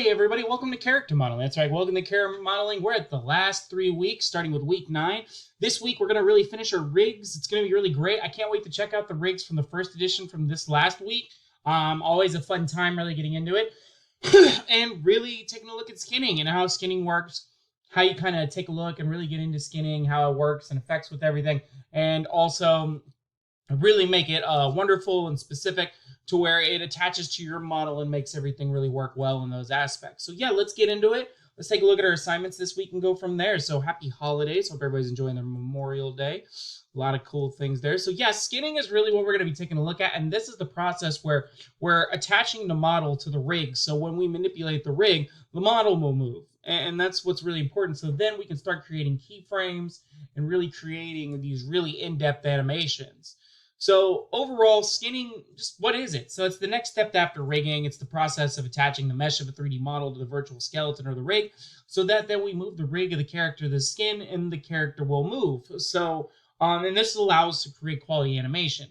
Hey everybody, welcome to Character Modeling. That's right, welcome to Character Modeling. We're at the last 3 weeks, starting with week 9. This week we're going to really finish our rigs. It's going to be really great. I can't wait to check out the rigs from the first edition from this last week. Always a fun time really getting into it. And really taking a look at skinning and how skinning works, how you kind of take a look and really get into skinning, how it works and affects with everything, and also really make it wonderful and specific to where it attaches to your model and makes everything really work well in those aspects. So yeah, let's get into it. Let's take a look at our assignments this week and go from there. So happy holidays. Hope everybody's enjoying their Memorial Day. A lot of cool things there. So yeah, skinning is really what we're going to be taking a look at. And this is the process where we're attaching the model to the rig. So when we manipulate the rig, the model will move. And that's what's really important. So then we can start creating keyframes and really creating these really in-depth animations. So overall, skinning, just what is it? So it's the next step after rigging. It's the process of attaching the mesh of a 3D model to the virtual skeleton or the rig, so that then we move the rig of the character to the skin and the character will move. So, and this allows to create quality animation.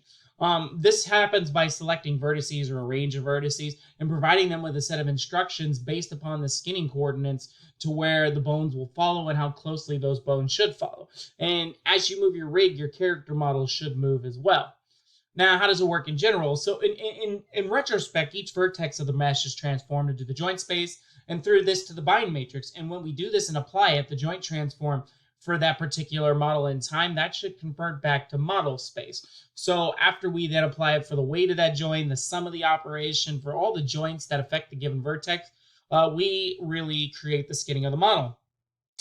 This happens by selecting vertices or a range of vertices and providing them with a set of instructions based upon the skinning coordinates to where the bones will follow and how closely those bones should follow. And as you move your rig, your character model should move as well. Now, how does it work in general? So in retrospect, each vertex of the mesh is transformed into the joint space and through this to the bind matrix. And when we do this and apply it, the joint transform for that particular model in time, that should convert back to model space. So after we then apply it for the weight of that joint, the sum of the operation for all the joints that affect the given vertex, we really create the skinning of the model.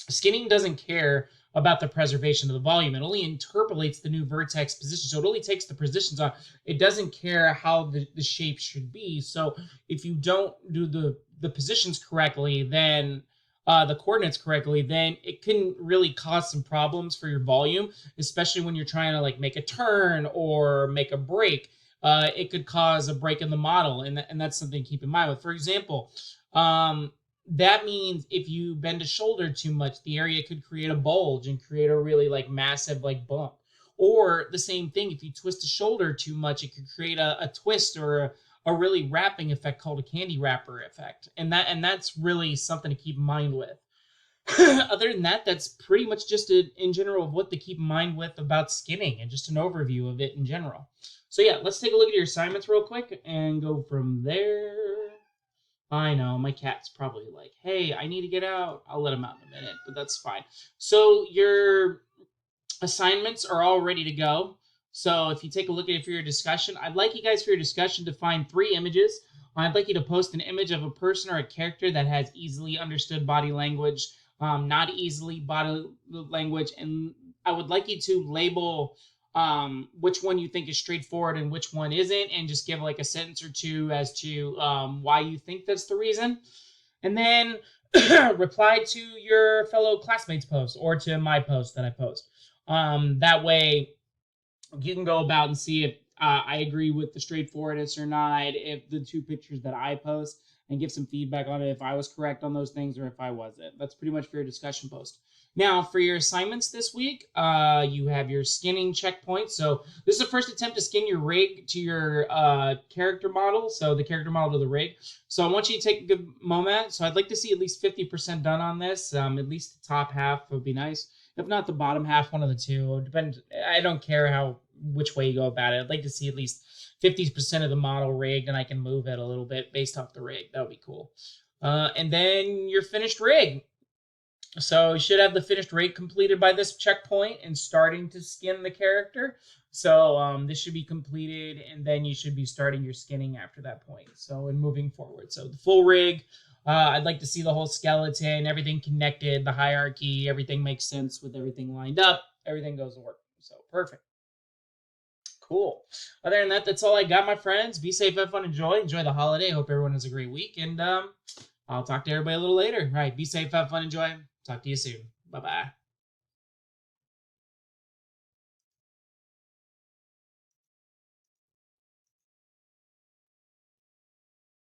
Skinning doesn't care about the preservation of the volume. It only interpolates the new vertex position. So it only takes the positions on. It doesn't care how the shape should be. So if you don't do the positions correctly, then the coordinates correctly, then it can really cause some problems for your volume, especially when you're trying to like make a turn or make a break. It could cause a break in the model, and that's something to keep in mind. But for example, that means if you bend a shoulder too much, the area could create a bulge and create a really like massive like bump. Or the same thing, if you twist a shoulder too much, it could create a twist or a really wrapping effect called a candy wrapper effect. And that's really something to keep in mind with. Other than that, that's pretty much just in general of what to keep in mind with about skinning and just an overview of it in general. So yeah, let's take a look at your assignments real quick and go from there. I know, my cat's probably like, hey, I need to get out. I'll let him out in a minute, but that's fine. So your assignments are all ready to go. So if you take a look at it for your discussion, I'd like you guys for your discussion to find 3 images. I'd like you to post an image of a person or a character that has easily understood body language, not easily body language, and I would like you to label which one you think is straightforward and which one isn't, and just give like a sentence or two as to why you think that's the reason. And then reply to your fellow classmates' post or to my post that I post. That way you can go about and see if I agree with the straightforwardness or not, if the 2 pictures that I post, and give some feedback on it if I was correct on those things or if I wasn't. That's pretty much for your discussion post. Now, for your assignments this week, you have your skinning checkpoint. So this is the first attempt to skin your rig to your character model, so the character model to the rig. So I want you to take a good moment. So I'd like to see at least 50% done on this. At least the top half would be nice. If not the bottom half, one of the two. Depends. I don't care which way you go about it. I'd like to see at least 50% of the model rigged, and I can move it a little bit based off the rig. That would be cool. And then your finished rig. So you should have the finished rig completed by this checkpoint and starting to skin the character. So this should be completed, and then you should be starting your skinning after that point. So and moving forward. So the full rig, I'd like to see the whole skeleton, everything connected, the hierarchy, everything makes sense with everything lined up. Everything goes to work. So perfect. Cool. Other than that, that's all I got, my friends. Be safe, have fun, enjoy the holiday. Hope everyone has a great week, and I'll talk to everybody a little later. All right, be safe, have fun, enjoy. Talk to you soon. Bye-bye.